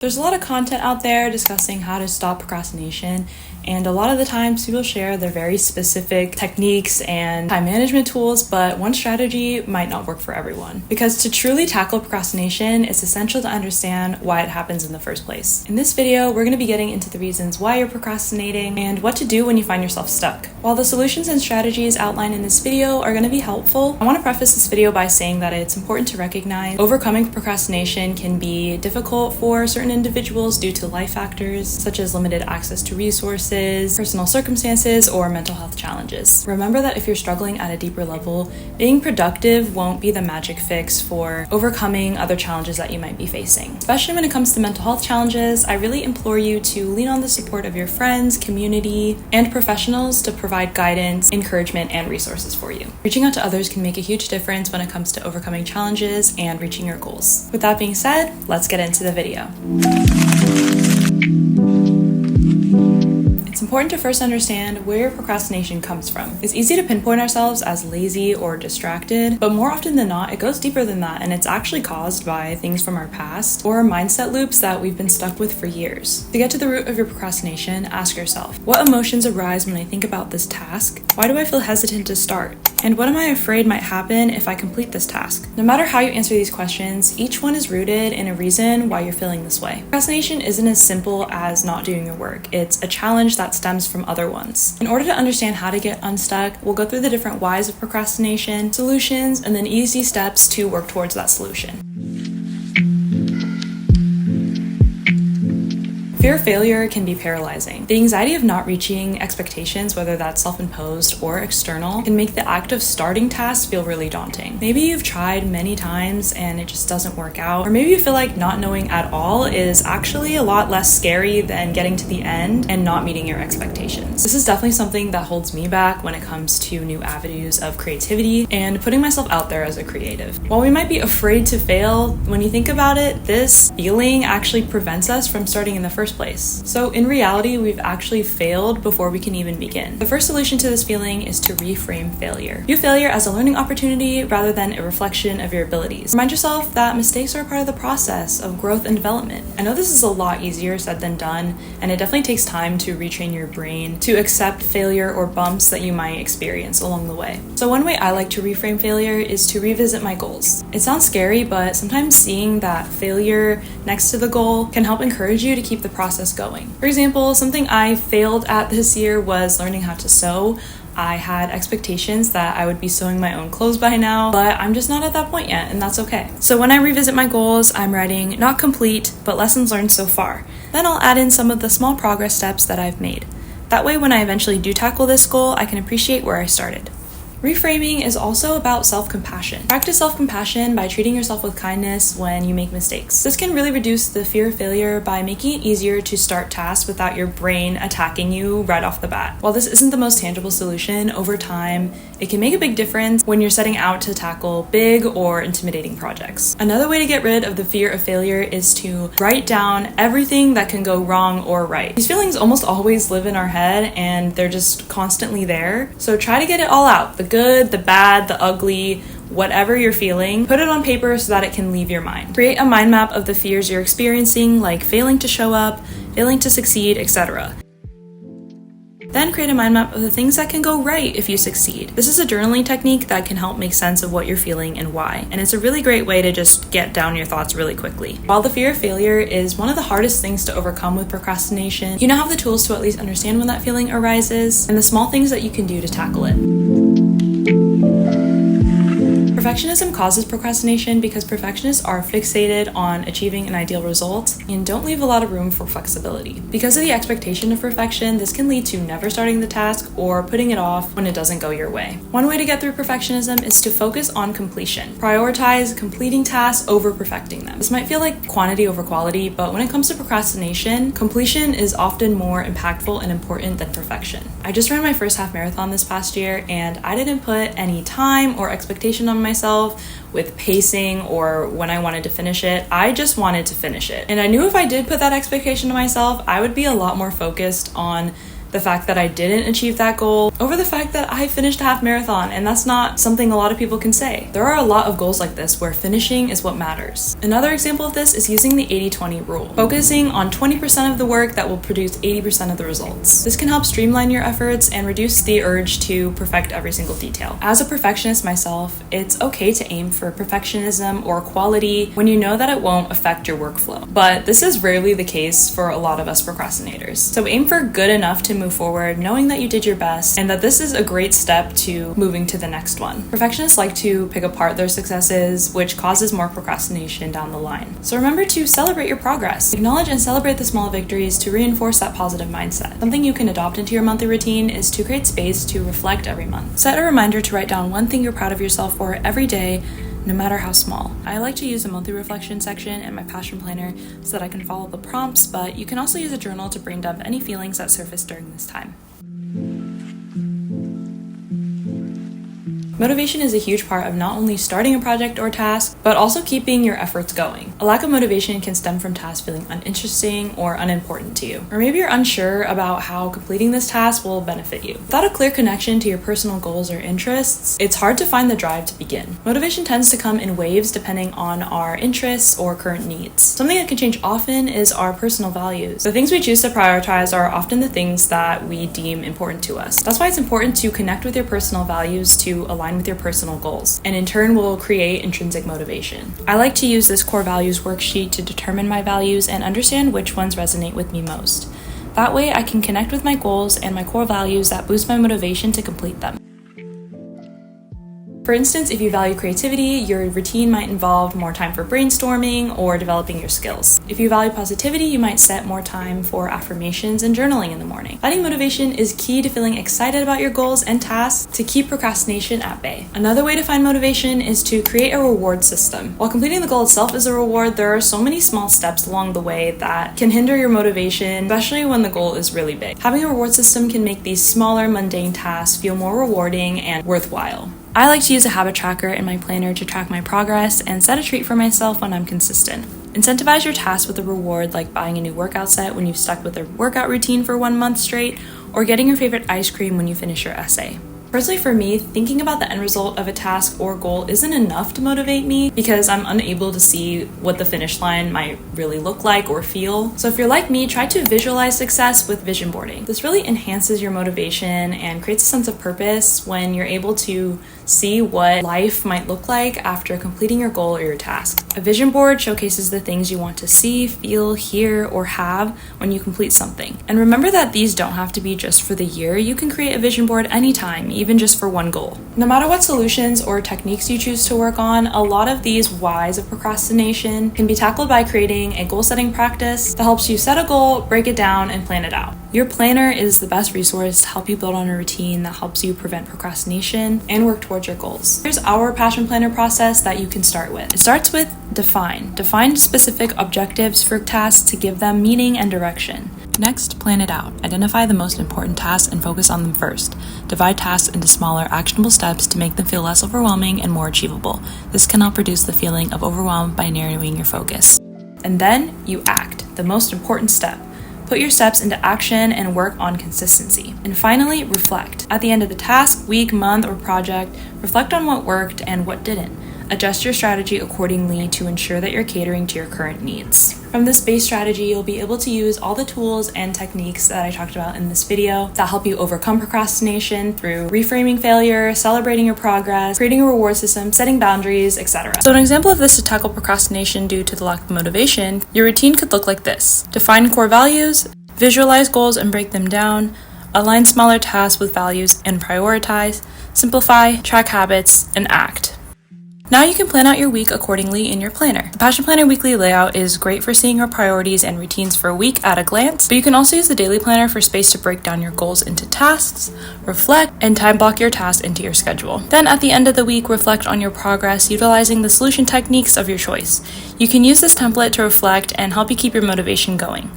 There's a lot of content out there discussing how to stop procrastination, and a lot of the times people share their very specific techniques and time management tools, but one strategy might not work for everyone. Because to truly tackle procrastination, it's essential to understand why it happens in the first place. In this video, we're going to be getting into the reasons why you're procrastinating and what to do when you find yourself stuck. While the solutions and strategies outlined in this video are going to be helpful, I want to preface this video by saying that it's important to recognize overcoming procrastination can be difficult for certain individuals due to life factors such as limited access to resources, personal circumstances, or mental health challenges. Remember that if you're struggling at a deeper level, being productive won't be the magic fix for overcoming other challenges that you might be facing. Especially when it comes to mental health challenges, I really implore you to lean on the support of your friends, community, and professionals to provide guidance, encouragement, and resources for you. Reaching out to others can make a huge difference when it comes to overcoming challenges and reaching your goals. With that being said, let's get into the video. It's important to first understand where your procrastination comes from. It's easy to pinpoint ourselves as lazy or distracted, but more often than not, it goes deeper than that, and it's actually caused by things from our past or mindset loops that we've been stuck with for years. To get to the root of your procrastination, ask yourself, what emotions arise when I think about this task? Why do I feel hesitant to start? And what am I afraid might happen if I complete this task? No matter how you answer these questions, each one is rooted in a reason why you're feeling this way. Procrastination isn't as simple as not doing your work. It's a challenge that stems from other ones. In order to understand how to get unstuck, we'll go through the different whys of procrastination, solutions, and then easy steps to work towards that solution. Fear of failure can be paralyzing. The anxiety of not reaching expectations, whether that's self-imposed or external, can make the act of starting tasks feel really daunting. Maybe you've tried many times and it just doesn't work out, or maybe you feel like not knowing at all is actually a lot less scary than getting to the end and not meeting your expectations. This is definitely something that holds me back when it comes to new avenues of creativity and putting myself out there as a creative. While we might be afraid to fail, when you think about it, this feeling actually prevents us from starting in the first place. So in reality, we've actually failed before we can even begin. The first solution to this feeling is to reframe failure. View failure as a learning opportunity rather than a reflection of your abilities. Remind yourself that mistakes are a part of the process of growth and development. I know this is a lot easier said than done, and it definitely takes time to retrain your brain to accept failure or bumps that you might experience along the way. So one way I like to reframe failure is to revisit my goals. It sounds scary, but sometimes seeing that failure next to the goal can help encourage you to keep the process going. For example, something I failed at this year was learning how to sew. I had expectations that I would be sewing my own clothes by now, but I'm just not at that point yet, and that's okay. So when I revisit my goals, I'm writing not complete, but lessons learned so far. Then I'll add in some of the small progress steps that I've made. That way, when I eventually do tackle this goal, I can appreciate where I started. Reframing is also about self-compassion. Practice self-compassion by treating yourself with kindness when you make mistakes. This can really reduce the fear of failure by making it easier to start tasks without your brain attacking you right off the bat. While this isn't the most tangible solution, over time, it can make a big difference when you're setting out to tackle big or intimidating projects. Another way to get rid of the fear of failure is to write down everything that can go wrong or right. These feelings almost always live in our head and they're just constantly there. So try to get it all out. The good, the bad, the ugly, whatever you're feeling, put it on paper so that it can leave your mind. Create a mind map of the fears you're experiencing, like failing to show up, failing to succeed, etc. Then create a mind map of the things that can go right if you succeed. This is a journaling technique that can help make sense of what you're feeling and why, and it's a really great way to just get down your thoughts really quickly. While the fear of failure is one of the hardest things to overcome with procrastination, you now have the tools to at least understand when that feeling arises and the small things that you can do to tackle it. Perfectionism causes procrastination because perfectionists are fixated on achieving an ideal result and don't leave a lot of room for flexibility. Because of the expectation of perfection, this can lead to never starting the task or putting it off when it doesn't go your way. One way to get through perfectionism is to focus on completion. Prioritize completing tasks over perfecting them. This might feel like quantity over quality, but when it comes to procrastination, completion is often more impactful and important than perfection. I just ran my first half marathon this past year, and I didn't put any time or expectation on myself with pacing or when I wanted to finish it. I just wanted to finish it. And I knew if I did put that expectation to myself, I would be a lot more focused on the fact that I didn't achieve that goal, over the fact that I finished a half marathon, and that's not something a lot of people can say. There are a lot of goals like this where finishing is what matters. Another example of this is using the 80-20 rule, focusing on 20% of the work that will produce 80% of the results. This can help streamline your efforts and reduce the urge to perfect every single detail. As a perfectionist myself, it's okay to aim for perfectionism or quality when you know that it won't affect your workflow. But this is rarely the case for a lot of us procrastinators. So aim for good enough to move forward, knowing that you did your best and that this is a great step to moving to the next one. Perfectionists like to pick apart their successes, which causes more procrastination down the line. So remember to celebrate your progress. Acknowledge and celebrate the small victories to reinforce that positive mindset. Something you can adopt into your monthly routine is to create space to reflect every month. Set a reminder to write down one thing you're proud of yourself for every day, no matter how small. I like to use a monthly reflection section in my passion planner so that I can follow the prompts, but you can also use a journal to brain dump any feelings that surface during this time. Motivation is a huge part of not only starting a project or task, but also keeping your efforts going. A lack of motivation can stem from tasks feeling uninteresting or unimportant to you. Or maybe you're unsure about how completing this task will benefit you. Without a clear connection to your personal goals or interests, it's hard to find the drive to begin. Motivation tends to come in waves depending on our interests or current needs. Something that can change often is our personal values. The things we choose to prioritize are often the things that we deem important to us. That's why it's important to connect with your personal values to align with your personal goals, and in turn will create intrinsic motivation. I like to use this core values worksheet to determine my values and understand which ones resonate with me most. That way I can connect with my goals and my core values that boost my motivation to complete them. For instance, if you value creativity, your routine might involve more time for brainstorming or developing your skills. If you value positivity, you might set more time for affirmations and journaling in the morning. Finding motivation is key to feeling excited about your goals and tasks to keep procrastination at bay. Another way to find motivation is to create a reward system. While completing the goal itself is a reward, there are so many small steps along the way that can hinder your motivation, especially when the goal is really big. Having a reward system can make these smaller, mundane tasks feel more rewarding and worthwhile. I like to use a habit tracker in my planner to track my progress and set a treat for myself when I'm consistent. Incentivize your tasks with a reward like buying a new workout set when you've stuck with a workout routine for 1 month straight, or getting your favorite ice cream when you finish your essay. Personally, for me, thinking about the end result of a task or goal isn't enough to motivate me because I'm unable to see what the finish line might really look like or feel. So if you're like me, try to visualize success with vision boarding. This really enhances your motivation and creates a sense of purpose when you're able to see what life might look like after completing your goal or your task. A vision board showcases the things you want to see, feel, hear, or have when you complete something. And remember that these don't have to be just for the year. You can create a vision board anytime, even just for one goal. No matter what solutions or techniques you choose to work on, a lot of these whys of procrastination can be tackled by creating a goal-setting practice that helps you set a goal, break it down, and plan it out. Your planner is the best resource to help you build on a routine that helps you prevent procrastination and work towards your goals. Here's our passion planner process that you can start with. It starts with define. Define specific objectives for tasks to give them meaning and direction. Next, plan it out. Identify the most important tasks and focus on them first. Divide tasks into smaller, actionable steps to make them feel less overwhelming and more achievable. This can help reduce the feeling of overwhelm by narrowing your focus. And then you act, the most important step. Put your steps into action and work on consistency. And finally, reflect. At the end of the task, week, month, or project, reflect on what worked and what didn't. Adjust your strategy accordingly to ensure that you're catering to your current needs. From this base strategy, you'll be able to use all the tools and techniques that I talked about in this video that help you overcome procrastination through reframing failure, celebrating your progress, creating a reward system, setting boundaries, etc. So an example of this to tackle procrastination due to the lack of motivation, your routine could look like this. Define core values, visualize goals and break them down, align smaller tasks with values and prioritize, simplify, track habits, and act. Now you can plan out your week accordingly in your planner. The Passion Planner weekly layout is great for seeing your priorities and routines for a week at a glance, but you can also use the daily planner for space to break down your goals into tasks, reflect, and time block your tasks into your schedule. Then at the end of the week, reflect on your progress utilizing the solution techniques of your choice. You can use this template to reflect and help you keep your motivation going.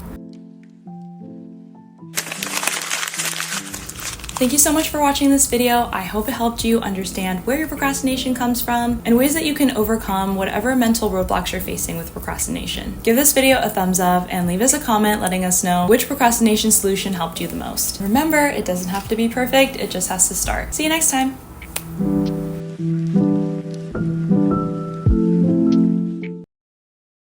Thank you so much for watching this video. I hope it helped you understand where your procrastination comes from and ways that you can overcome whatever mental roadblocks you're facing with procrastination. Give this video a thumbs up and leave us a comment letting us know which procrastination solution helped you the most. Remember, it doesn't have to be perfect, it just has to start. See you next time.